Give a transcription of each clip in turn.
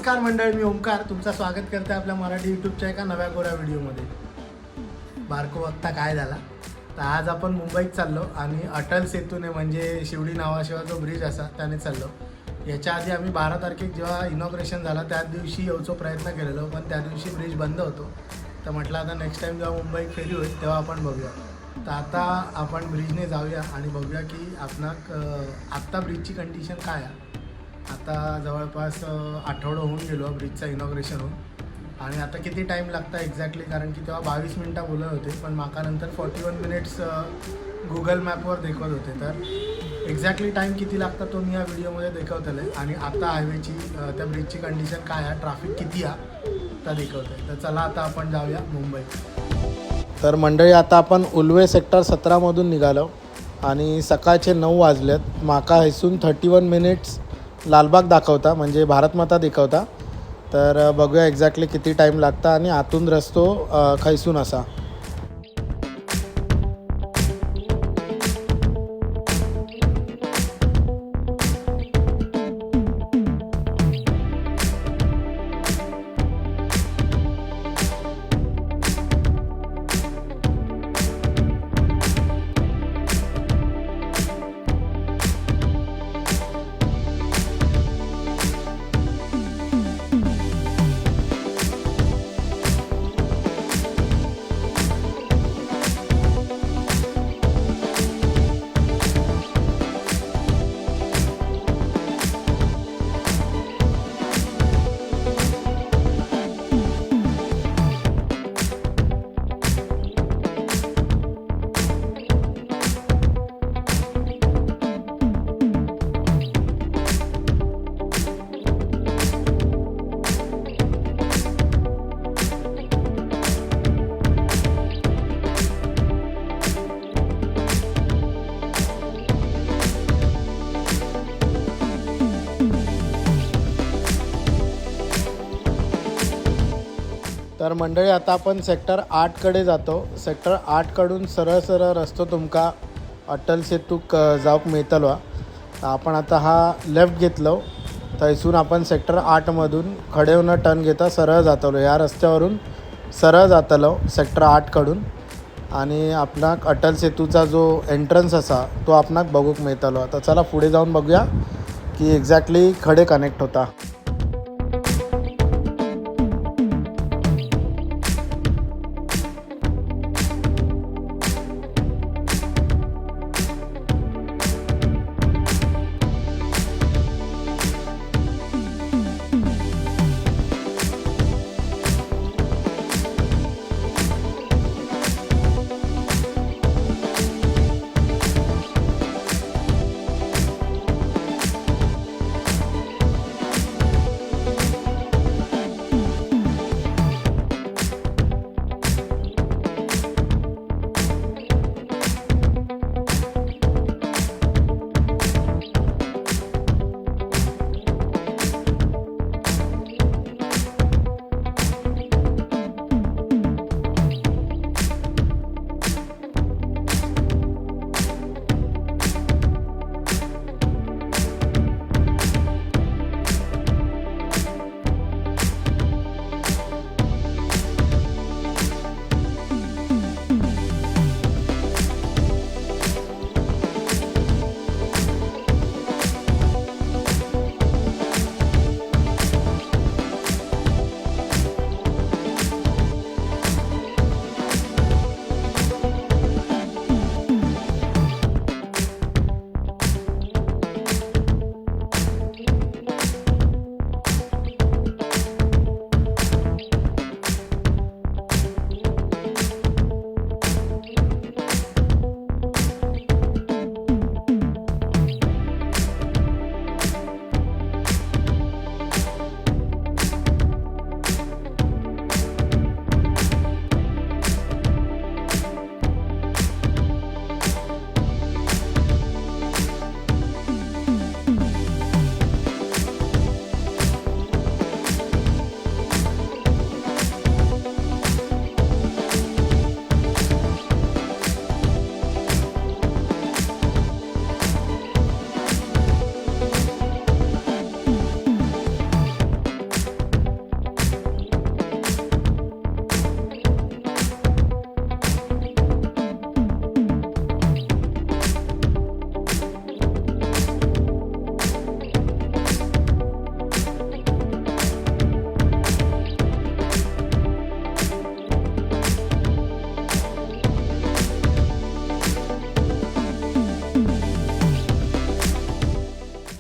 नमस्कार मंडळी, मी ओमकार तुमचं स्वागत करते आपल्या मराठी यूट्यूबच्या एका नव्या कोऱ्या व्हिडिओमध्ये. बारको बघता काय झाला तर आज आपण मुंबईत चाललो आणि अटल सेतूने म्हणजे शिवडी नावाशिवाय जो ब्रिज असा त्याने चाललो. याच्या आधी आम्ही 12 तारखेक जेव्हा इनॉग्रेशन झाला त्याच दिवशी येऊचो प्रयत्न केलेलो, पण त्या दिवशी ब्रिज बंद होतो. तर म्हटलं आता नेक्स्ट टाईम जेव्हा मुंबईत फेरी होईल तेव्हा आपण बघूया. तर आता आपण ब्रिजने जाऊया आणि बघूया की आपणाक आत्ता ब्रिजची कंडिशन काय आहे. आता जवळपास आठवडा होऊन गेलो ब्रिजचा इनॉग्रेशन होऊन, आणि आता किती टाईम लागता एक्झॅक्टली, कारण की तेव्हा 22 मिनटं बोलत होते पण माका नंतर 41 मिनिट्स गुगल मॅपवर दाखवत होते. तर एक्झॅक्टली टाईम किती लागतं तो मी या व्हिडिओमध्ये दाखवतले. आणि आता हायवेची त्या ब्रिजची कंडिशन काय आहे, ट्रॅफिक किती आहे तर दाखवते. तर चला आता आपण जाऊया मुंबईत. तर मंडळी आता आपण उल्वे सेक्टर 17मधून निघालो आणि सकाळचे 9 वाजलेत. माका हैसून 31 मिनिट्स लालबाग दाखवता म्हणजे भारतमाता दाखवता. तर बघूया एक्झॅक्टली किती टाईम लागता आणि आतून रस्तो खैसून असा. तर मंडळी आता आपण सेक्टर 8कडे जातो. सेक्टर 8कडून सरळ सरळ रस्तो तुमका अटल सेतूक जाऊक मिळतलो. आपण आता हा लेफ्ट घेतलो, थंयसून आपण सेक्टर 8मधून खडेवून टर्न घेता सरळ जातलो. ह्या रस्त्यावरून सरळ जातलो सेक्टर 8कडून आणि आपणाक अटल सेतूचा जो एंट्रन्स असा तो आपणाक बघूक मिळतलो. आता चला पुढे जाऊन बघूया की एक्झॅक्टली खडे कनेक्ट होता.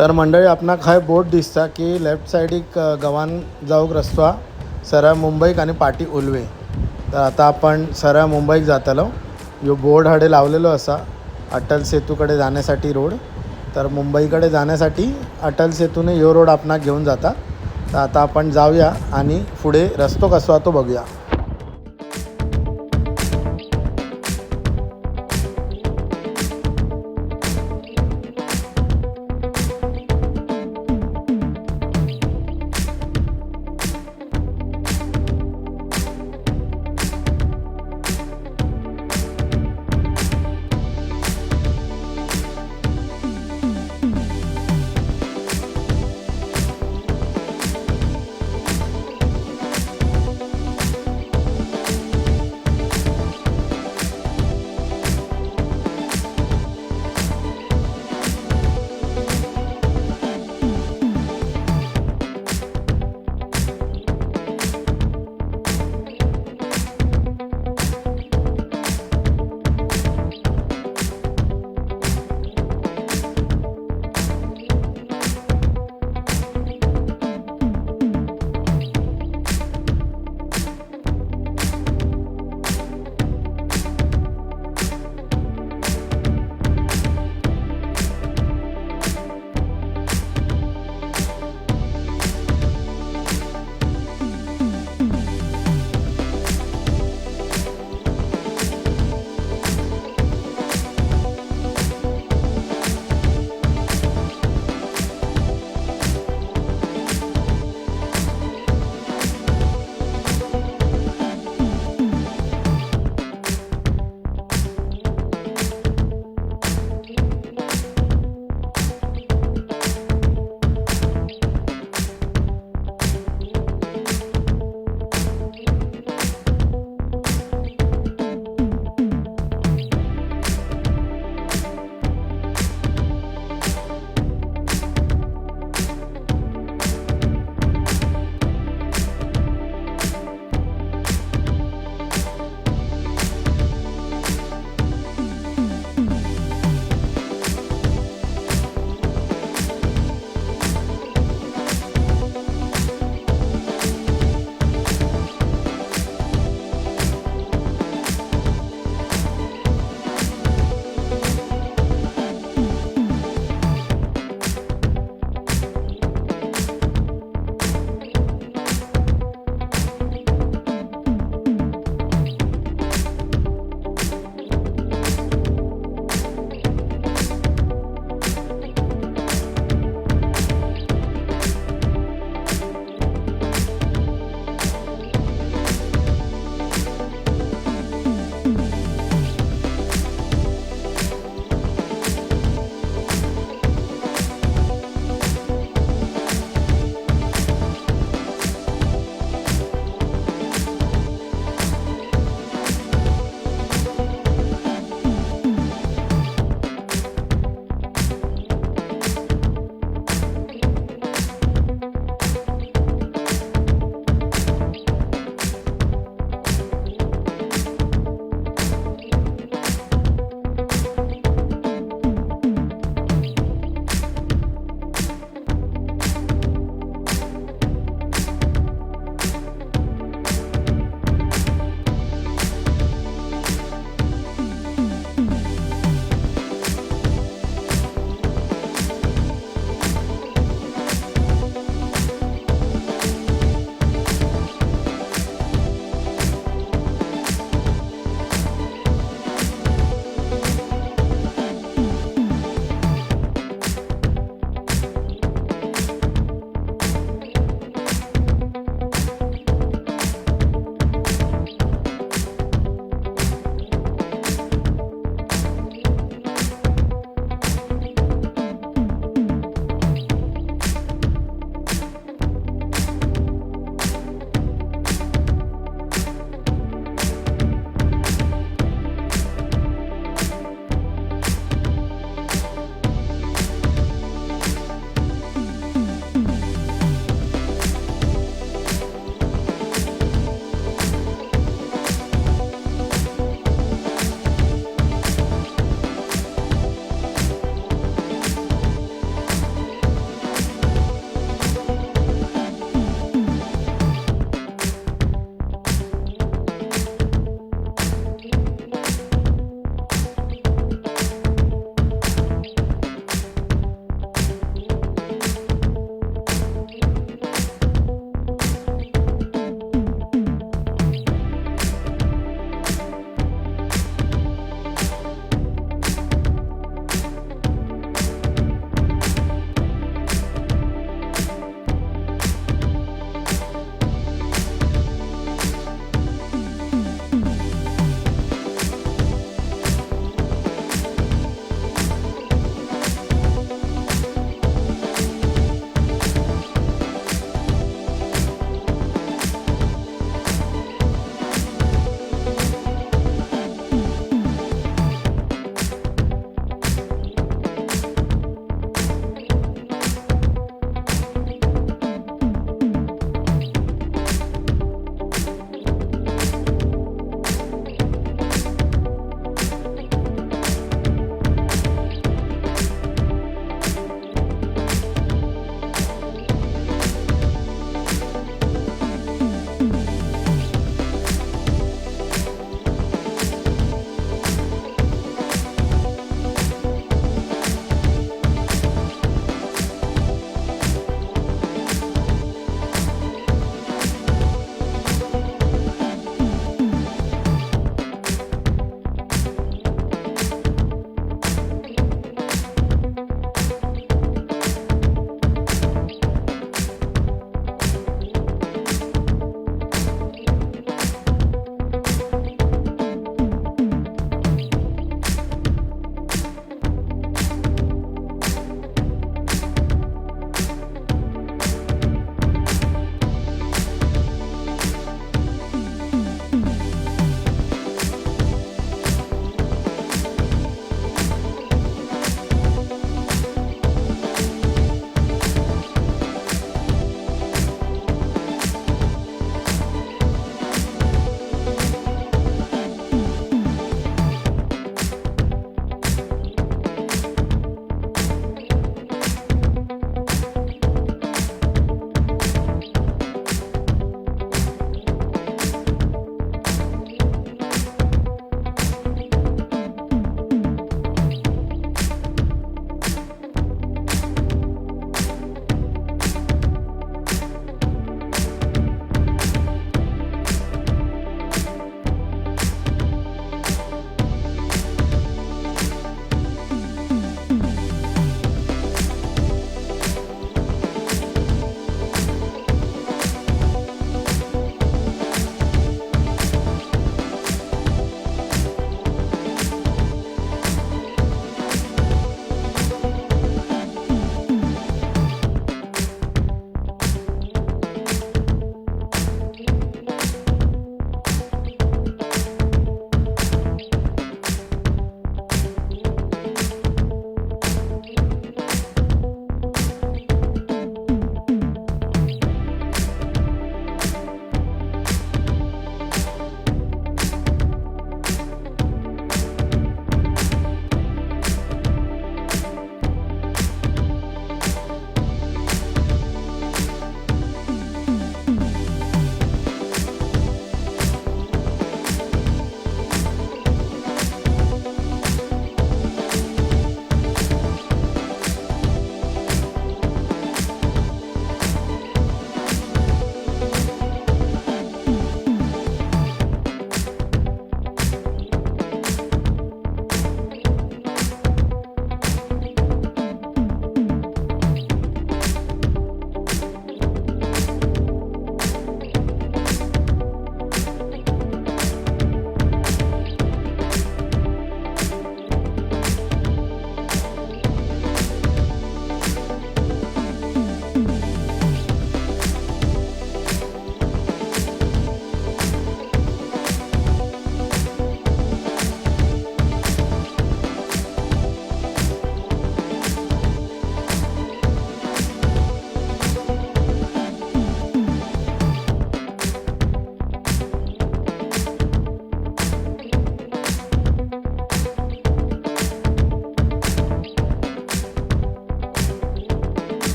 तर मंडळी आपणाक हाय बोट दिसता की लेफ्ट सायडीक गवान जाऊक रस्तो हा सरळ मुंबईक आणि पाटी उलवे. तर आता आपण सरळ मुंबईक जातलो. जो बोर्ड हाडे लावलेलो असा अटल सेतूकडे जाण्यासाठी रोड. तर मुंबईकडे जाण्यासाठी अटल सेतूने यो रोड आपणाक घेऊन जाता. तर आता आपण जाऊया आणि पुढे रस्तो कसो तो बघूया.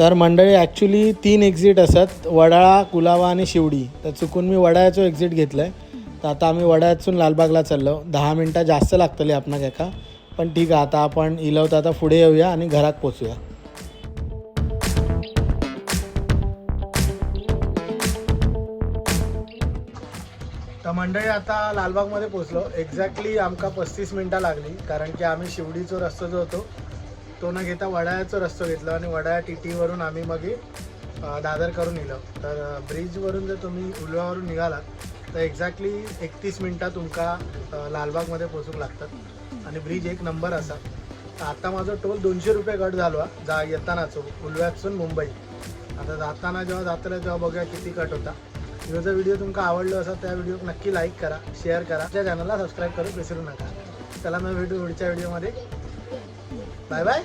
तर मंडळी ॲक्च्युली 3 एक्झिट असतात, वडाळा, कुलाबा आणि शिवडी. तर चुकून मी वडाळ्याचं एक्झिट घेतलं आहे. तर आता आम्ही वडाळ्यातून लालबागला चाललो. 10 मिनटं जास्त लागतली आपणा काका, पण ठीक आहे. आता आपण इलवता आता पुढे येऊया आणि घरात पोचूया. तर मंडळी आता लालबागमध्ये पोचलो. एक्झॅक्टली आमका 35 मिनटं लागली, कारण की आम्ही शिवडीचा रस्ता जो होतो तो न घेता वडाळ्याचा रस्ता घेतला आणि वडाळ्या TT वरून आम्ही मग दादर करून निघलो. तर ब्रिजवरून जर तुम्ही उलव्यावरून निघालात तर एक्झॅक्टली 31 मिनटात तुमका लालबागमध्ये पोचूक लागतात आणि ब्रिज एक नंबर असा. तर आता माझं टोल 200 रुपये कट झालो जा येतानाच उलव्यातून मुंबई. आता जाताना जेव्हा जातलं तेव्हा बघूया किती कट होता. जो जर व्हिडिओ तुमका आवडलो असा त्या व्हिडिओ नक्की लाईक करा, शेअर करा, त्या चॅनलला सबस्क्राईब करू विसरू नका. चला मग भेटू पुढच्या व्हिडिओमध्ये. Bye bye.